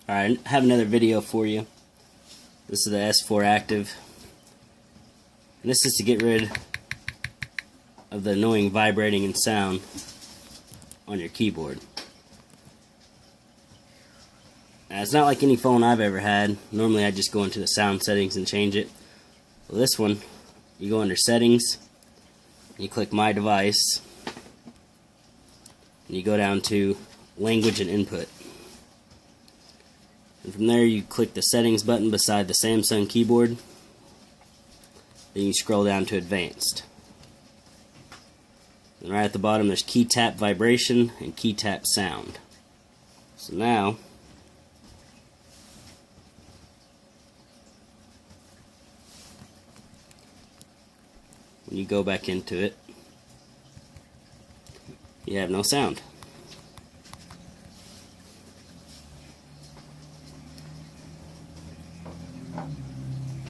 Alright, I have another video for you. This is the S4 Active. And this is to get rid of the annoying vibrating and sound on your keyboard. Now, it's not like any phone I've ever had. Normally I just go into the sound settings and change it. Well, this one, you go under settings, you click my device, and you go down to language and input. And from there you click the settings button beside the Samsung keyboard. Then you scroll down to advanced. And right at the bottom there's key tap vibration and key tap sound. So now when you go back into it, you have no sound.